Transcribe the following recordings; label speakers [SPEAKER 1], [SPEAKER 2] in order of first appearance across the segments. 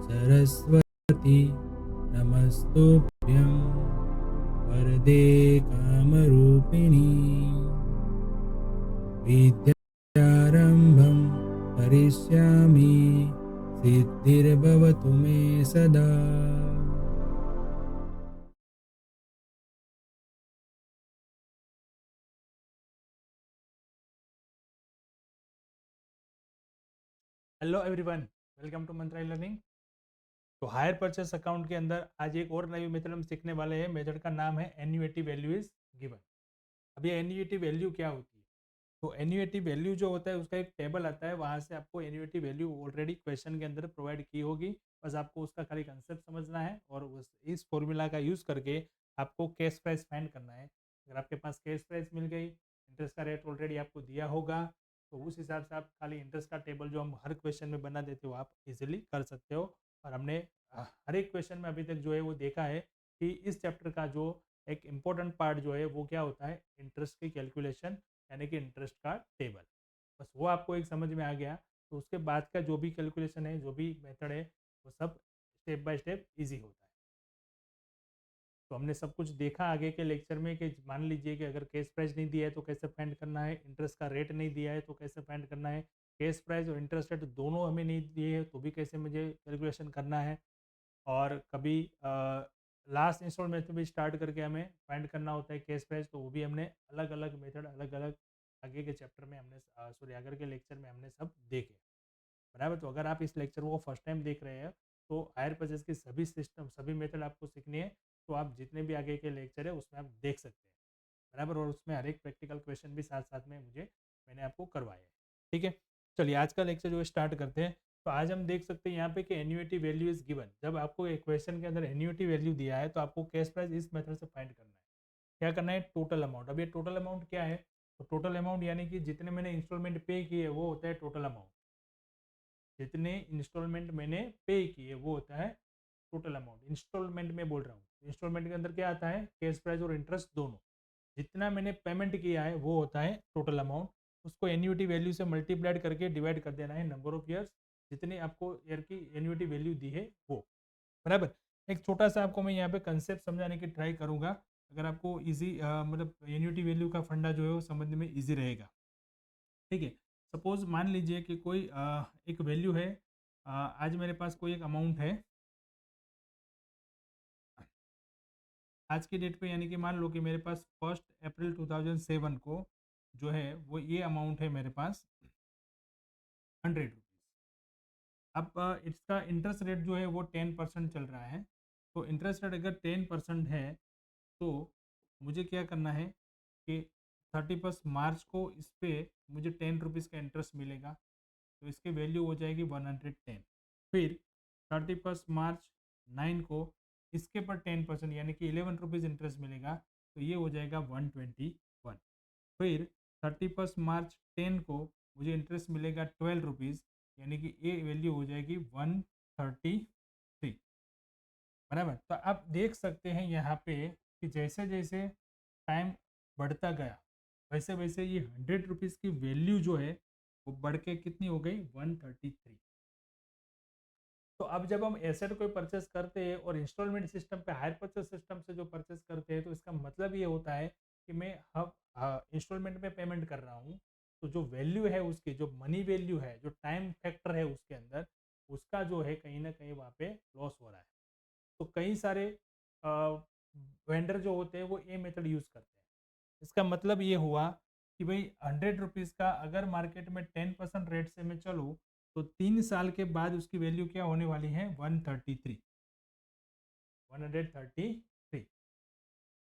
[SPEAKER 1] सरस्वती नमस्तुभ्यं वरदे कामरूपिणी विद्यारम्भं करिष्यामि सिद्धिर्भवतु मे सदा।
[SPEAKER 2] Hello everyone, welcome to Mantra learning. तो हायर परचेस अकाउंट के अंदर आज एक और नई मेथड हम सीखने वाले हैं। मेथड का नाम है एन्युएटी वैल्यू इज गिवन। अब ये एन्युएटी वैल्यू क्या होती है? तो एन्युएटी वैल्यू जो होता है उसका एक टेबल आता है, वहाँ से आपको एन्युएटी वैल्यू ऑलरेडी क्वेश्चन के अंदर प्रोवाइड की होगी। बस आपको उसका खाली कंसेप्ट समझना है और इस फॉर्मूला का यूज़ करके आपको कैश प्राइस फाइंड करना है। अगर आपके पास कैश प्राइस मिल गई, इंटरेस्ट का रेट ऑलरेडी आपको दिया होगा, तो उस हिसाब से आप खाली इंटरेस्ट का टेबल जो हम हर क्वेश्चन में बना देते हो आप इजीली कर सकते हो। और हमने हर एक क्वेश्चन में अभी तक जो है वो देखा है कि इस चैप्टर का जो एक इम्पोर्टेंट पार्ट जो है वो क्या होता है, इंटरेस्ट की कैलकुलेशन, यानी कि इंटरेस्ट का टेबल। बस वो आपको एक समझ में आ गया तो उसके बाद का जो भी कैलकुलेशन है, जो भी मेथड है, वो सब स्टेप बाय स्टेप इजी होता है। तो हमने सब कुछ देखा आगे के लेक्चर में कि मान लीजिए कि अगर कैश प्राइस नहीं दिया है तो कैसे फाइंड करना है, इंटरेस्ट का रेट नहीं दिया है तो कैसे फाइंड करना है, कैश प्राइस और इंटरेस्ट रेट दोनों हमें नहीं दिए है तो भी कैसे मुझे कैलकुलेशन करना है। और कभी लास्ट इंस्टॉलमेंट में भी स्टार्ट करके हमें फाइंड करना होता है कैश प्राइस, तो वो भी हमने अलग अलग मेथड, अलग अलग आगे के चैप्टर में हमने सॉरी आगे के लेक्चर में हमने सब देखे। बराबर। तो अगर आप इस लेक्चर को फर्स्ट टाइम देख रहे हैं तो हायर परचेज की सभी सिस्टम, सभी मेथड आपको सीखनी है, तो आप जितने भी आगे के लेक्चर है उसमें आप देख सकते हैं। बराबर। और उसमें हर एक प्रैक्टिकल क्वेश्चन भी साथ साथ में मैंने आपको करवाया है। ठीक है, चलिए आज का लेक्चर जो है स्टार्ट करते हैं। तो आज हम देख सकते हैं यहाँ पे कि एन्युइटी वैल्यू इज गिवन। जब आपको एक क्वेश्चन के अंदर एन्युइटी वैल्यू दिया है तो आपको कैश प्राइस इस मेथड से फाइंड करना है। क्या करना है? Total amount. अब ये टोटल अमाउंट क्या है? तो टोटल अमाउंट यानी कि जितने मैंने इंस्टॉलमेंट पे किए वो होता है टोटल अमाउंट। जितने इंस्टॉलमेंट मैंने पे किए वो होता है टोटल अमाउंट। इंस्टॉलमेंट में बोल रहा हूँ, इंस्टॉलमेंट के अंदर क्या आता है? कैश प्राइस और इंटरेस्ट दोनों। जितना मैंने पेमेंट किया है वो होता है टोटल अमाउंट। उसको एन्युइटी वैल्यू से मल्टीप्लाइड करके डिवाइड कर देना है नंबर ऑफ ईयर्स, जितने आपको ईयर की एन्युइटी वैल्यू दी है वो। बराबर। एक छोटा सा आपको मैं यहाँ पे कंसेप्ट समझाने की ट्राई करूँगा, अगर आपको इजी मतलब एन्युइटी वैल्यू का फंडा जो है वो समझने में इजी रहेगा। ठीक है, सपोज मान लीजिए कि कोई एक वैल्यू है। आज मेरे पास कोई एक अमाउंट है आज की डेट पे, यानी कि मान लो कि मेरे पास 1 अप्रैल 2007 को जो है वो ये अमाउंट है मेरे पास 100 रुपीज़। अब इसका इंटरेस्ट रेट जो है वो 10% चल रहा है। तो इंटरेस्ट रेट अगर 10% है तो मुझे क्या करना है कि 31 मार्च को इस पर मुझे 10 रुपीज़ का इंटरेस्ट मिलेगा, तो इसकी वैल्यू हो जाएगी 110। फिर 31 मार्च 9 को इसके पर 10% यानी कि 11 रुपीज़ इंटरेस्ट मिलेगा, तो ये हो जाएगा 121। फिर 31 मार्च 10 को मुझे इंटरेस्ट मिलेगा 12 रुपीज़, यानी कि ये वैल्यू हो जाएगी 133। बराबर। तो आप देख सकते हैं यहाँ पे कि जैसे जैसे टाइम बढ़ता गया वैसे वैसे ये 100 रुपीज़ की वैल्यू जो है वो बढ़ के कितनी हो गई? 133। तो अब जब हम एसेट कोई परचेस करते हैं और इंस्टॉलमेंट सिस्टम पे, हायर परचेस सिस्टम से जो परचेस करते हैं, तो इसका मतलब ये होता है कि मैं अब इंस्टॉलमेंट में पेमेंट कर रहा हूँ, तो जो वैल्यू है उसकी, जो मनी वैल्यू है, जो टाइम फैक्टर है उसके अंदर, उसका जो है कहीं ना कहीं वहाँ पे लॉस हो रहा है। तो कई सारे वेंडर जो होते हैं वो ये मेथड यूज़ करते हैं। इसका मतलब ये हुआ कि भाई 100 रुपीज़ का अगर मार्केट में 10% रेट से मैं चलूँ तो 3 साल के बाद उसकी वैल्यू क्या होने वाली है? 133। 133।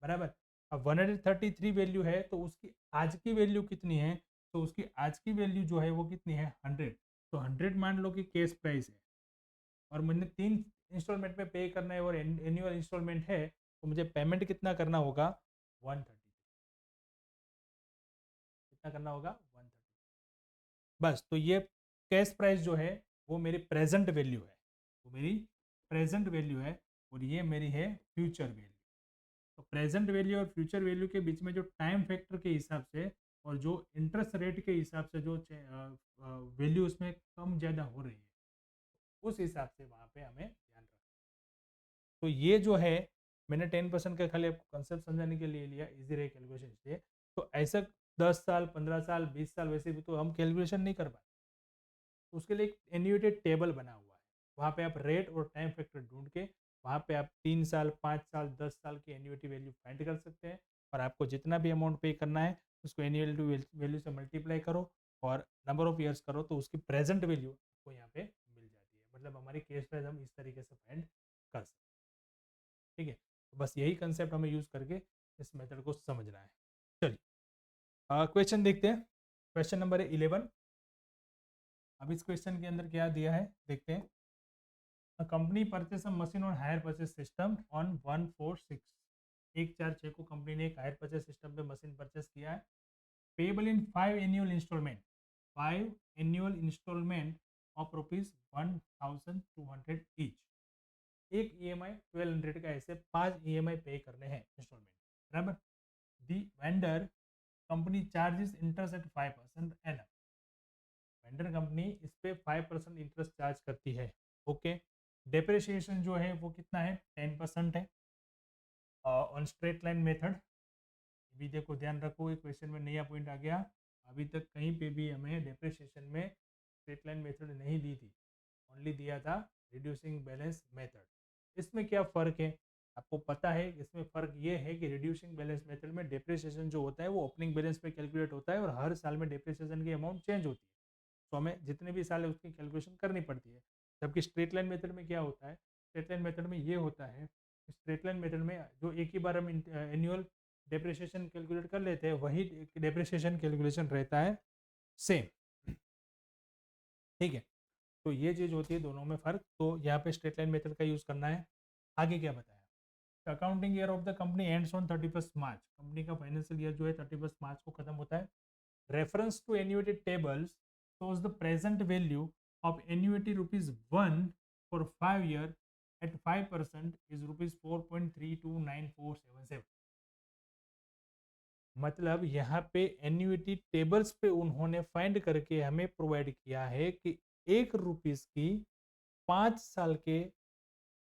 [SPEAKER 2] बराबर। अब 133 वैल्यू है तो उसकी आज की वैल्यू कितनी है? तो उसकी आज की वैल्यू जो है वो कितनी है? 100। तो 100 मान लो कि केस प्राइस है और मैंने 3 इंस्टॉलमेंट में पे करना है और एनुअल इंस्टॉलमेंट है, तो मुझे पेमेंट कितना करना होगा? 130। कितना करना होगा? 130। बस। तो ये कैश प्राइस जो है वो मेरी प्रेजेंट वैल्यू है, वो मेरी प्रेजेंट वैल्यू है, और ये मेरी है फ्यूचर वैल्यू। तो प्रेजेंट वैल्यू और फ्यूचर वैल्यू के बीच में जो टाइम फैक्टर के हिसाब से और जो इंटरेस्ट रेट के हिसाब से जो वैल्यू उसमें कम ज़्यादा हो रही है, उस हिसाब से वहाँ पे हमें ध्यान रखना। तो ये जो है मैंने 10% का खाली आपको कंसेप्ट समझाने के लिए लिया, इजी रहे कैलकुलेशन इसलिए। तो ऐसा 10 साल, 15 साल, 20 साल वैसे भी तो हम कैलकुलेशन नहीं कर पाते। तो उसके लिए एक एन्यूटेड टेबल बना हुआ है, वहाँ पे आप रेट और टाइम फैक्टर ढूंढ के वहाँ पे आप 3 साल, 5 साल, 10 साल की एन्यूटी वैल्यू फाइंड कर सकते हैं, और आपको जितना भी अमाउंट पे करना है उसको एन्यूअल वैल्यू से मल्टीप्लाई करो और नंबर ऑफ ईयर्स करो, तो उसकी प्रेजेंट वैल्यू आपको यहाँ पे मिल जाती है। मतलब हमारी केस प्राइस हम इस तरीके से फाइंड कर सकते हैं। ठीक है, तो बस यही कंसेप्ट हमें यूज करके इस मेथड को समझना है। चलिए क्वेश्चन देखते हैं। क्वेश्चन नंबर है 11। अब इस क्वेश्चन के अंदर क्या दिया है देखते हैं। A company purchase a machine on hire purchase system on 146, 146 को कंपनी ने एक हायर परचेस सिस्टम पे मशीन परचेस किया है। Payable in 5 annual instalment, 5 annual instalment of ₹1200 each. एक ईएमआई 1200 का, ऐसे 5 ईएमआई पे करने हैं इंस्टॉलमेंट, बराबर। The vendor company charges interest at 5% annum. Vendor company इस पे 5% इंटरेस्ट चार्ज करती है। ओके, डेप्रिसिएशन जो है वो कितना है, 10% है ऑन स्ट्रेट लाइन मेथड। अभी देखो ध्यान रखो, ये क्वेश्चन में नया पॉइंट आ गया। अभी तक कहीं पे भी हमें डेप्रिसिएशन में स्ट्रेट लाइन मेथड नहीं दी थी, ओनली दिया था रिड्यूसिंग बैलेंस मेथड। इसमें क्या फ़र्क है आपको पता है? इसमें फ़र्क ये है कि रिड्यूसिंग बैलेंस मेथड में डेप्रिसिएशन जो होता है वो ओपनिंग बैलेंस पे कैलकुलेट होता है, और हर साल में डेप्रिसिएशन की अमाउंट चेंज होती है, तो हमें जितने भी साल है उसकी कैलकुलेशन करनी पड़ती है। जबकि स्ट्रेट लाइन मेथड में क्या होता है, स्ट्रेट लाइन मेथड में ये होता है, स्ट्रेट लाइन मेथड में जो एक ही बार हम एनुअल डेप्रिसिएशन कैलकुलेट कर लेते हैं, वही डेप्रिसिएशन कैलकुलेशन रहता है सेम। ठीक है, तो ये चीज़ होती है दोनों में फ़र्क। तो यहाँ पे स्ट्रेट लाइन मेथड का यूज़ करना है। आगे क्या बताया, accounting year of the company ends on 31 March. Company का फाइनेंशियल ईयर जो है 31 मार्च को खत्म होता है। Reference to annuity tables shows the present value of annuity ₹1 for 5 year at 5% is ₹4.329477। मतलब यहाँ पे एन्युटी टेबल्स पे उन्होंने फाइंड करके हमें प्रोवाइड किया है कि ₹1 की 5 साल के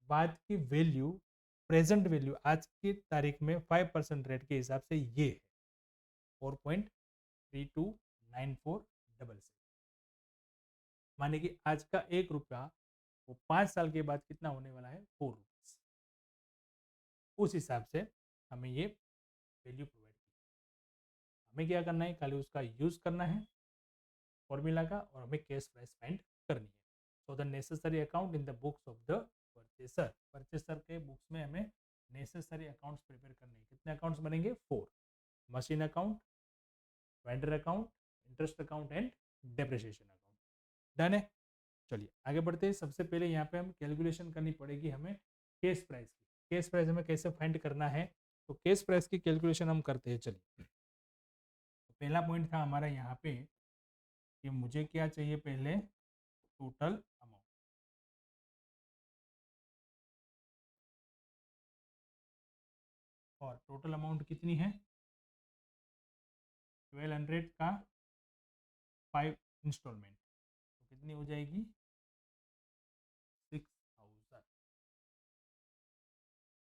[SPEAKER 2] बाद की वैल्यू, प्रेजेंट वैल्यू आज की तारीख में 5% रेट के हिसाब से ये है 4.329477। माने कि आज का ₹1 वो 5 साल के बाद कितना होने वाला है, ₹4। उस हिसाब से हमें ये वैल्यू प्रोवाइड की। हमें क्या करना है, खाली उसका यूज करना है फॉर्मूला का, और हमें कैश प्राइस फाइंड करनी है। So the necessary account in the books of the purchaser. Purchaser के बुक्स में हमें नेसेसरी अकाउंट्स प्रिपेयर करने हैं। कितने अकाउंट्स बनेंगे, 4। Machine account, vendor account, interest account and depreciation account. Done है। चलिए आगे बढ़ते हैं। सबसे पहले यहाँ पे हम कैलकुलेशन करनी पड़ेगी हमें केस प्राइस की। केस प्राइस हमें कैसे फाइंड करना है, तो केस प्राइस की कैलकुलेशन हम करते हैं। चलिए, तो पहला पॉइंट था हमारा यहाँ पे कि मुझे क्या चाहिए, पहले टोटल अमाउंट। और टोटल अमाउंट कितनी है, 1200 का 5 इंस्टॉलमेंट, तो कितनी हो जाएगी, 6000।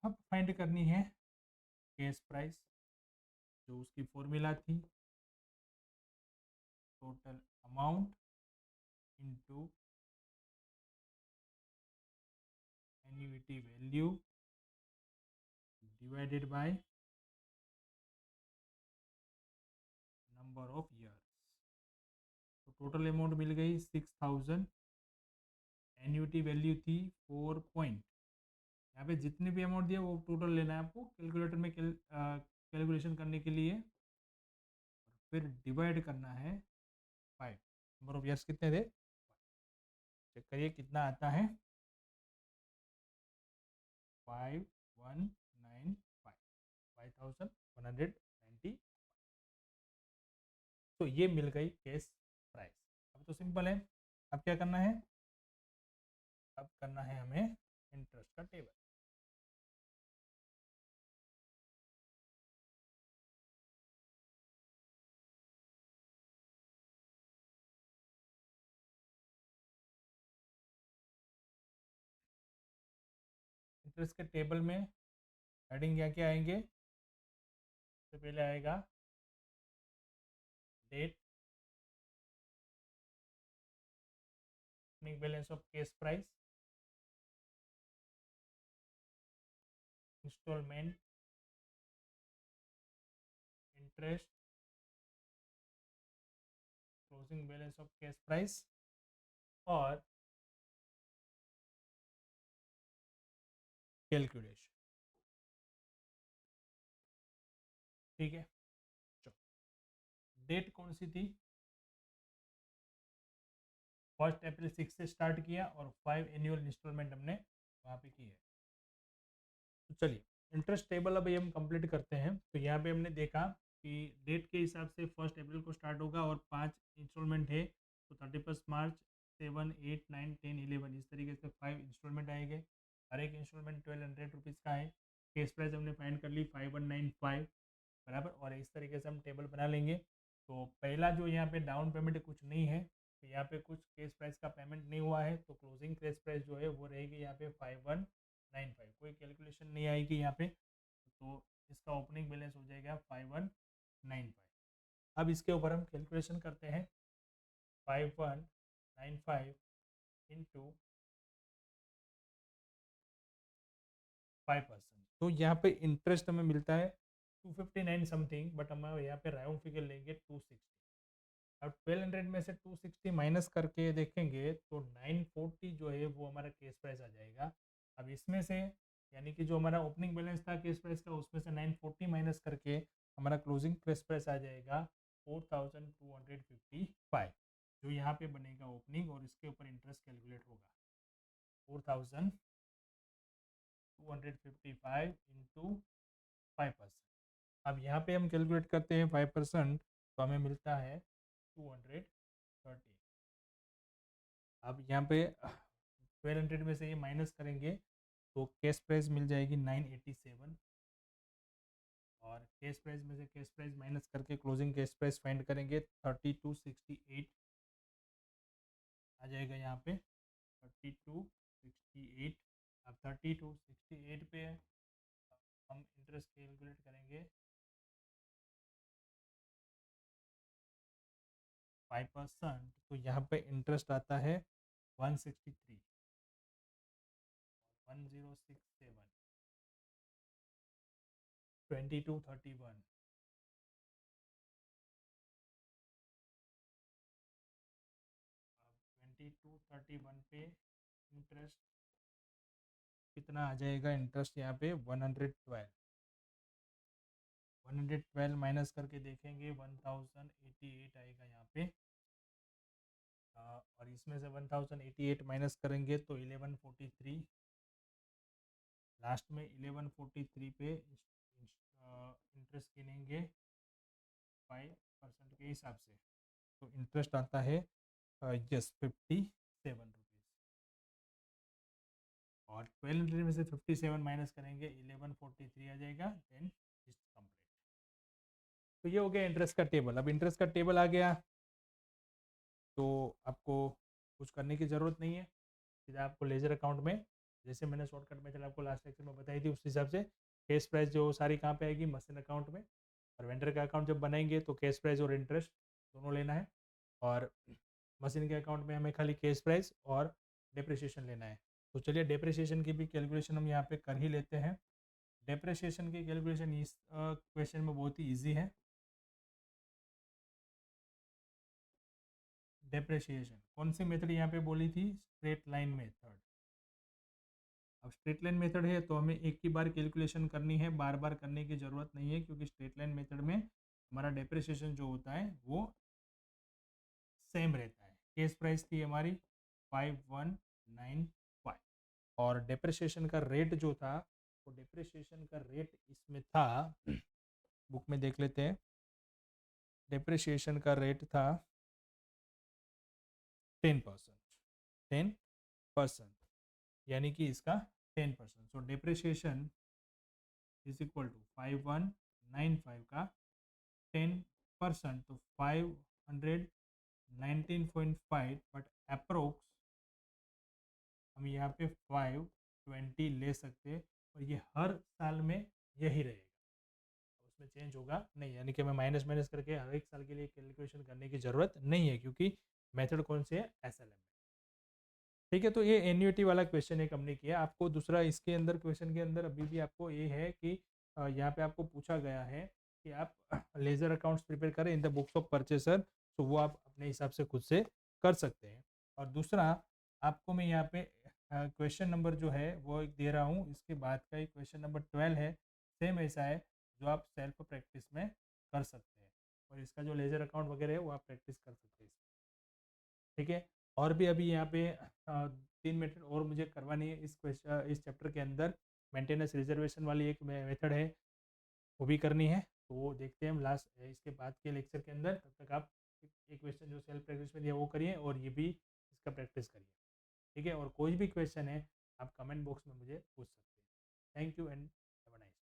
[SPEAKER 2] अब फाइंड करनी है केस प्राइस, जो उसकी फॉर्मूला थी total amount into annuity value divided by number of years. तो टोटल अमाउंट मिल गई 6000, एन्युटी वैल्यू थी 4 पॉइंट। यहाँ पे जितने भी अमाउंट दिया वो टोटल लेना है आपको कैलकुलेटर में कैलकुलेशन करने के लिए, और फिर डिवाइड करना है 5। नंबर ऑफ ईयर्स कितने थे, चेक करिए कितना आता है, 5195, 5190। तो ये मिल गई केस प्राइस। अब तो सिंपल है, अब क्या करना है, अब करना है हमें इंटरेस्ट का टेबल। इंटरेस्ट के टेबल में हेडिंग क्या क्या आएंगे? सबसे पहले आएगा date, opening balance of cash price, instalment, interest, closing balance of cash price और कैलकुलेशन। ठीक है, चलो डेट कौन सी थी? 1 अप्रैल 6 से स्टार्ट किया और 5 एनुअल इंस्टॉलमेंट हमने वहाँ पे की है। तो चलिए इंटरेस्ट टेबल अब ये हम कंप्लीट करते हैं। तो यहाँ पे हमने देखा कि डेट के हिसाब से 1 अप्रैल को स्टार्ट होगा और 5 इंस्टॉलमेंट है, तो 31 मार्च 7, 8, 9, 10, 11 इस तरीके से 5 इंस्टॉलमेंट आएंगे। हर एक इंस्टॉलमेंट 1200 रुपीज़ का है। केस प्राइस हमने फाइंड कर ली 5195 बराबर, और इस तरीके से हम टेबल बना लेंगे। तो पहला जो यहाँ पे डाउन पेमेंट कुछ नहीं है, तो यहाँ पे कुछ केस प्राइस का पेमेंट नहीं हुआ है, तो क्लोजिंग केस प्राइस जो है वो रहेगी यहाँ पे 5195। कोई कैलकुलेशन नहीं आएगी यहाँ पे, तो इसका ओपनिंग बैलेंस हो जाएगा 5195। अब इसके ऊपर हम कैलकुलेशन करते हैं। 5195 इंटू 5%, तो यहाँ पे इंटरेस्ट हमें मिलता है 259 समथिंग, बट हम यहाँ पे राउंड फिगर लेंगे 260। अब 1200 में से 260 माइनस करके देखेंगे तो 940 जो है वो हमारा केस प्राइस आ जाएगा। अब इसमें से यानी कि जो हमारा ओपनिंग बैलेंस था केस प्राइस का, उसमें से 940 माइनस करके हमारा क्लोजिंग केस प्राइस आ जाएगा 4255, जो यहाँ पे बनेगा ओपनिंग, और इसके ऊपर इंटरेस्ट कैलकुलेट होगा 4255 इंटू 5%। अब यहाँ पे हम कैलकुलेट करते हैं 5%, तो हमें मिलता है 230। अब यहाँ पे 1200 में से ये माइनस करेंगे तो कैश प्राइस मिल जाएगी 987, और कैश प्राइस में से कैश प्राइस माइनस करके क्लोजिंग कैश प्राइस फाइंड करेंगे 3268 आ जाएगा यहाँ पे 3268। अब 3268 पे हम इंटरेस्ट कैलकुलेट करेंगे 5%, तो यहाँ पे इंटरेस्ट आता है 163, 1067, 2231। 2231 पे इंटरेस्ट कितना आ जाएगा? इंटरेस्ट यहाँ पे 112 माइनस करके देखेंगे 1088 आएगा यहाँ पे। और इसमें से 1088 माइनस करेंगे तो 1143, लास्ट में 1143 पे इंटरेस्ट गिनेंगे 5% के हिसाब से, तो इंटरेस्ट आता है यस 57 रुपीज़, और 1200 में से 57 माइनस करेंगे 1143 आ जाएगा, देन इज कंप्लीट। तो ये हो गया इंटरेस्ट का टेबल। अब इंटरेस्ट का टेबल आ गया तो आपको कुछ करने की ज़रूरत नहीं है, सीधा आपको लेजर अकाउंट में, जैसे मैंने शॉर्टकट मेथड आपको लास्ट लेक्चर में बताई थी उस हिसाब से कैश प्राइस जो सारी कहाँ पे आएगी? मशीन अकाउंट में। और वेंडर का अकाउंट जब बनाएंगे तो कैश प्राइस और इंटरेस्ट दोनों लेना है, और मशीन के अकाउंट में हमें खाली कैश प्राइस और डेप्रिसिएशन लेना है। तो चलिए डेप्रिसिएशन की भी कैलकुलेशन हम यहाँ पे कर ही लेते हैं। डेप्रिसिएशन की कैलकुलेशन इस क्वेश्चन में बहुत ही ईजी है। डेप्रिसिएशन कौन सी मेथड यहाँ पे बोली थी? Straight line method. अब स्ट्रेट लाइन मेथड है तो हमें एक ही बार कैलकुलेशन करनी है, बार बार करने की ज़रूरत नहीं है, क्योंकि स्ट्रेट लाइन मेथड में हमारा डेप्रिसिएशन जो होता है वो सेम रहता है। केस प्राइस थी हमारी 5195, और डेप्रिसिएशन का रेट जो था, तो डेप्रिसिएशन का रेट इसमें था, बुक में देख लेते हैं, डेप्रिसिएशन का रेट था 10%, यानी कि इसका 10%। So depreciation is equal to 5195 का 10%, तो 519.5, बट अप्रोक्स हम यहाँ पे 5 20 ले सकते हैं और ये हर साल में यही रहेगा, उसमें चेंज होगा नहीं, यानी कि मैं माइनस माइनस करके हर एक साल के लिए कैलकुलेशन करने की ज़रूरत नहीं है, क्योंकि मेथड कौन से है, SLM। ठीक है, तो ये एन्युटी वाला क्वेश्चन एक हमने किया। आपको दूसरा इसके अंदर क्वेश्चन के अंदर अभी भी आपको ये है कि यहाँ पे आपको पूछा गया है कि आप लेजर अकाउंट्स प्रिपेयर करें in the books of purchaser, तो वो आप अपने हिसाब से खुद से कर सकते हैं। और दूसरा आपको मैं यहाँ पे क्वेश्चन नंबर जो है वो एक दे रहा हूँ, इसके बाद का एक क्वेश्चन नंबर 12 है, सेम ऐसा है जो आप सेल्फ प्रैक्टिस में कर सकते हैं, और इसका जो लेजर अकाउंट वगैरह है वो आप प्रैक्टिस कर सकते हैं। ठीक है, और भी अभी यहाँ पे 3 मेथड और मुझे करवानी है इस चैप्टर के अंदर। मेंटेनेंस रिजर्वेशन वाली एक मेथड है, वो भी करनी है, तो वो देखते हैं हम लास्ट इसके बाद के लेक्चर के अंदर। तब तक आप एक क्वेश्चन जो सेल्फ प्रैक्टिस में दिया वो करिए, और ये भी इसका प्रैक्टिस करिए। ठीक है, और कोई भी क्वेश्चन है आप कमेंट बॉक्स में मुझे पूछ सकते हैं। Thank you and have a nice